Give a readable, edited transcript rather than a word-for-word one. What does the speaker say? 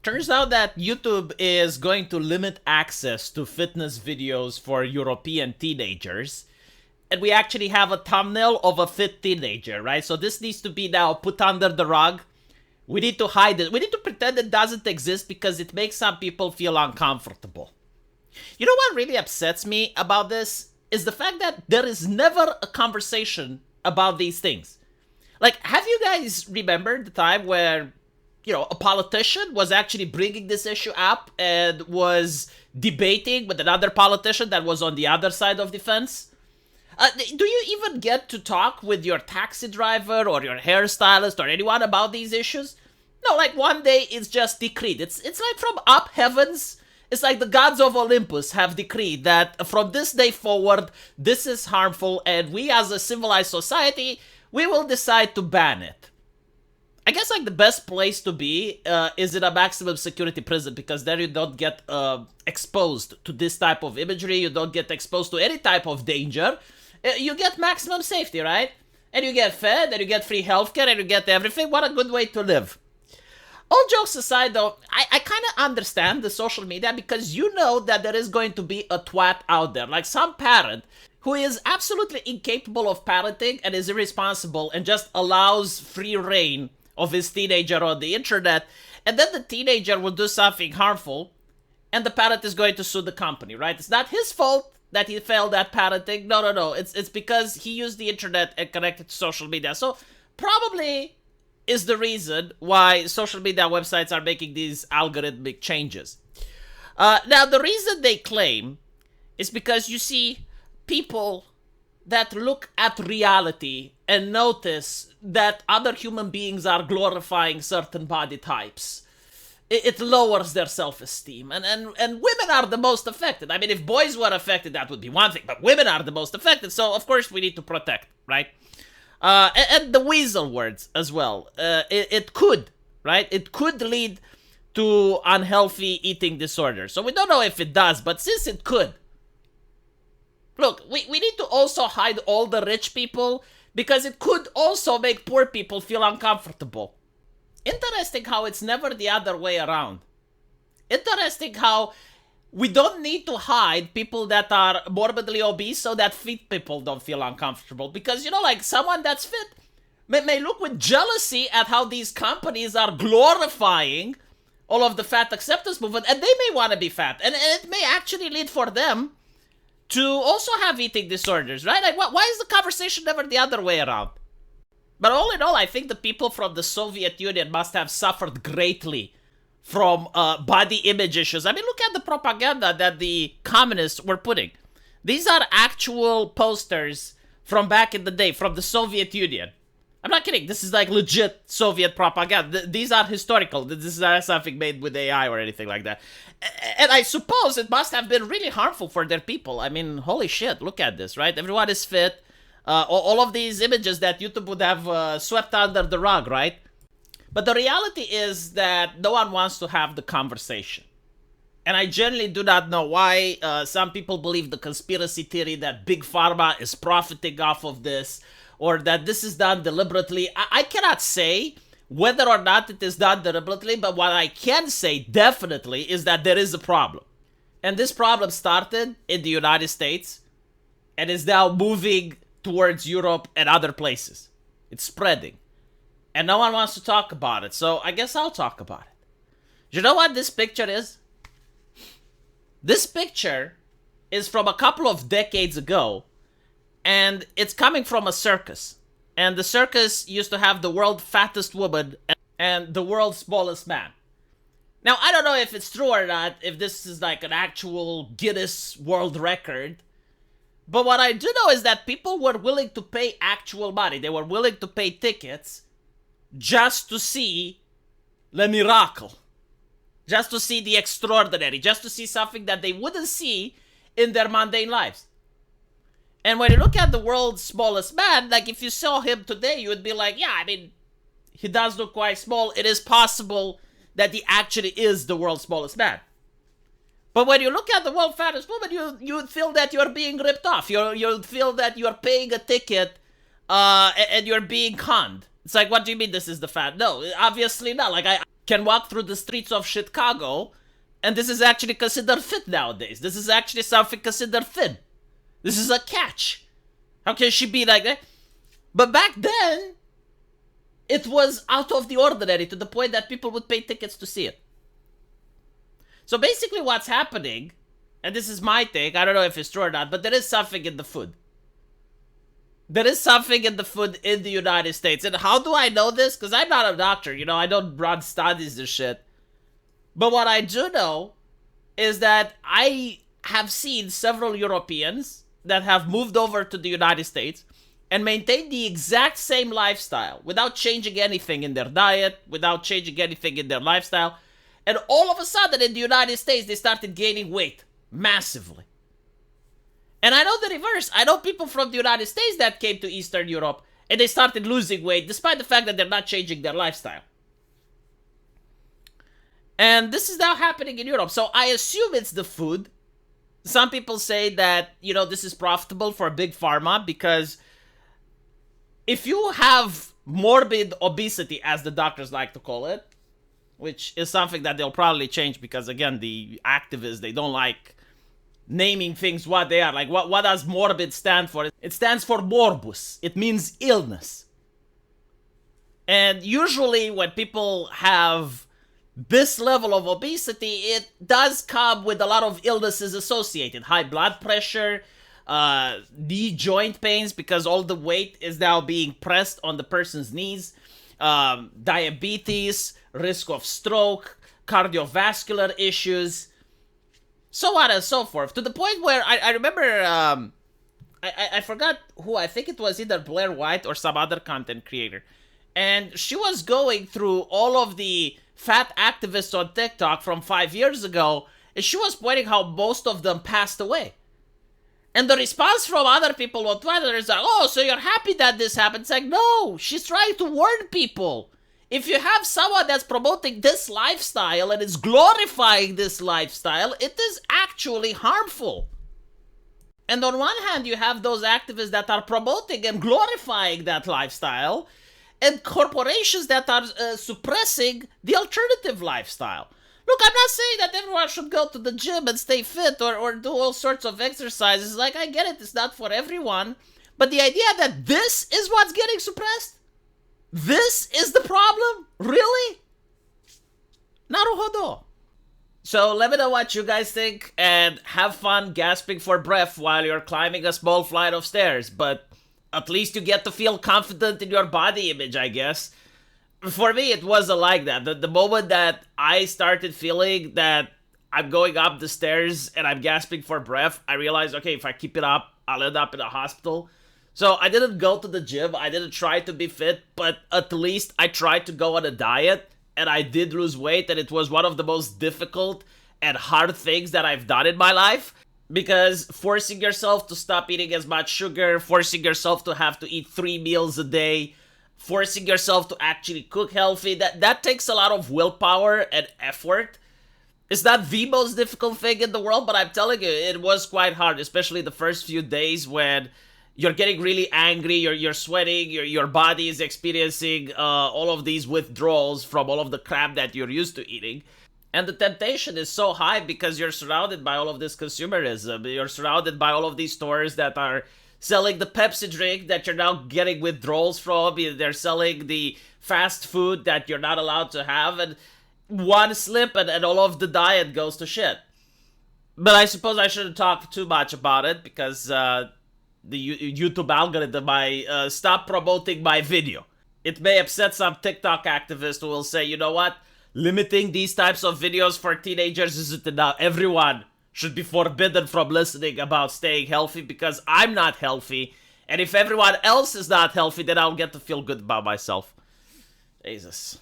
Turns out that YouTube is going to limit access to fitness videos for European teenagers. And we actually have a thumbnail of a fit teenager, right? So this needs to be now put under the rug. We need to hide it. We need to pretend it doesn't exist because it makes some people feel uncomfortable. You know what really upsets me about this? Is the fact that there is never a conversation about these things. Like, have you guys remembered the time where, a politician was actually bringing this issue up and was debating with another politician that was on the other side of the fence? Do you even get to talk with your taxi driver or your hairstylist or anyone about these issues? No, like one day it's just decreed. It's like from up heavens. It's like the gods of Olympus have decreed that from this day forward, this is harmful, and we as a civilized society, we will decide to ban it. I guess like the best place to be is in a maximum security prison, because there you don't get exposed to this type of imagery, you don't get exposed to any type of danger. You get maximum safety, right? And you get fed, and you get free healthcare, and you get everything. What a good way to live. All jokes aside, though, I kind of understand the social media, because you know that there is going to be a twat out there, like some parent who is absolutely incapable of parenting and is irresponsible and just allows free reign of his teenager on the internet, and then the teenager will do something harmful, and the parent is going to sue the company, right? It's not his fault that he failed at parenting. No. It's because he used the internet and connected to social media. So probably is the reason why social media websites are making these algorithmic changes. Now, the reason they claim is because you see people that look at reality and notice that other human beings are glorifying certain body types. It lowers their self-esteem. And women are the most affected. I mean, if boys were affected, that would be one thing. But women are the most affected. So, of course, we need to protect, right? And the weasel words as well. It could, right? It could lead to unhealthy eating disorders. So we don't know if it does, but since it could. Look, we need to also hide all the rich people, because it could also make poor people feel uncomfortable. Interesting how it's never the other way around. Interesting how we don't need to hide people that are morbidly obese so that fit people don't feel uncomfortable. Because, like someone that's fit may look with jealousy at how these companies are glorifying all of the fat acceptance movement, and they may want to be fat. And it may actually lead for them to also have eating disorders, right? Like, why is the conversation never the other way around? But all in all, I think the people from the Soviet Union must have suffered greatly from body image issues. I mean, look at the propaganda that the communists were putting. These are actual posters from back in the day, from the Soviet Union. I'm not kidding. This is like legit Soviet propaganda. These are historical. This is not something made with AI or anything like that. And I suppose it must have been really harmful for their people. I mean, holy shit, look at this, right? Everyone is fit. All of these images that YouTube would have swept under the rug, right? But the reality is that no one wants to have the conversation. And I generally do not know why. Some people believe the conspiracy theory that Big Pharma is profiting off of this, or that this is done deliberately. I cannot say whether or not it is done deliberately, but what I can say definitely is that there is a problem. And this problem started in the United States and is now moving towards Europe and other places. It's spreading. And no one wants to talk about it, so I guess I'll talk about it. You know what this picture is? This picture is from a couple of decades ago, and it's coming from a circus. And the circus used to have the world's fattest woman and the world's smallest man. Now, I don't know if it's true or not, if this is like an actual Guinness World Record. But what I do know is that people were willing to pay actual money. They were willing to pay tickets just to see Le Miracle. Just to see the extraordinary. Just to see something that they wouldn't see in their mundane lives. And when you look at the world's smallest man, like if you saw him today, you would be like, yeah, I mean, he does look quite small. It is possible that he actually is the world's smallest man. But when you look at the world's fattest woman, you would feel that you're being ripped off. You'll feel that you're paying a ticket and you're being conned. It's like, what do you mean this is the fat? No, obviously not. Like, can walk through the streets of Chicago, and this is actually considered fit nowadays. This is actually something considered thin. This is a catch. How can she be like that? But back then, it was out of the ordinary to the point that people would pay tickets to see it. So basically what's happening, and this is my take, I don't know if it's true or not, but there is something in the food. There is something in the food in the United States. And how do I know this? Because I'm not a doctor, you know, I don't run studies and shit. But what I do know is that I have seen several Europeans that have moved over to the United States and maintained the exact same lifestyle without changing anything in their diet, without changing anything in their lifestyle. And all of a sudden in the United States, they started gaining weight massively. And I know the reverse. I know people from the United States that came to Eastern Europe and they started losing weight despite the fact that they're not changing their lifestyle. And this is now happening in Europe. So I assume it's the food. Some people say that, you know, this is profitable for big pharma because if you have morbid obesity, as the doctors like to call it, which is something that they'll probably change because, again, the activists, they don't like naming things what they are. Like, what does morbid stand for? It stands for morbus. It means illness. And usually when people have this level of obesity, it does come with a lot of illnesses associated. High blood pressure, knee joint pains because all the weight is now being pressed on the person's knees, diabetes, risk of stroke, cardiovascular issues, so on and so forth. To the point where I remember, I forgot who, I think it was either Blair White or some other content creator. And she was going through all of the fat activists on TikTok from 5 years ago, and she was pointing how most of them passed away. And the response from other people on Twitter is like, oh, so you're happy that this happened? It's like, no, she's trying to warn people. If you have someone that's promoting this lifestyle and is glorifying this lifestyle, it is actually harmful. And on one hand, you have those activists that are promoting and glorifying that lifestyle, and corporations that are suppressing the alternative lifestyle. Look, I'm not saying that everyone should go to the gym and stay fit or do all sorts of exercises. Like, I get it, it's not for everyone. But the idea that this is what's getting suppressed? This is the problem? Really? Naruhodo. So let me know what you guys think and have fun gasping for breath while you're climbing a small flight of stairs. But at least you get to feel confident in your body image, I guess. For me, it wasn't like that. The moment that I started feeling that I'm going up the stairs and I'm gasping for breath, I realized, okay, if I keep it up, I'll end up in a hospital. So I didn't go to the gym. I didn't try to be fit, but at least I tried to go on a diet, and I did lose weight, and it was one of the most difficult and hard things that I've done in my life. Because forcing yourself to stop eating as much sugar, forcing yourself to have to eat 3 meals a day, forcing yourself to actually cook healthy, that takes a lot of willpower and effort. It's not the most difficult thing in the world, but I'm telling you, it was quite hard, especially the first few days when you're getting really angry, you're sweating, your body is experiencing all of these withdrawals from all of the crap that you're used to eating. And the temptation is so high because you're surrounded by all of this consumerism. You're surrounded by all of these stores that are selling the Pepsi drink that you're now getting withdrawals from. They're selling the fast food that you're not allowed to have. And one slip and all of the diet goes to shit. But I suppose I shouldn't talk too much about it because the YouTube algorithm might stop promoting my video. It may upset some TikTok activists who will say, you know what? Limiting these types of videos for teenagers isn't enough. Everyone should be forbidden from listening about staying healthy because I'm not healthy. And if everyone else is not healthy, then I'll get to feel good about myself. Jesus.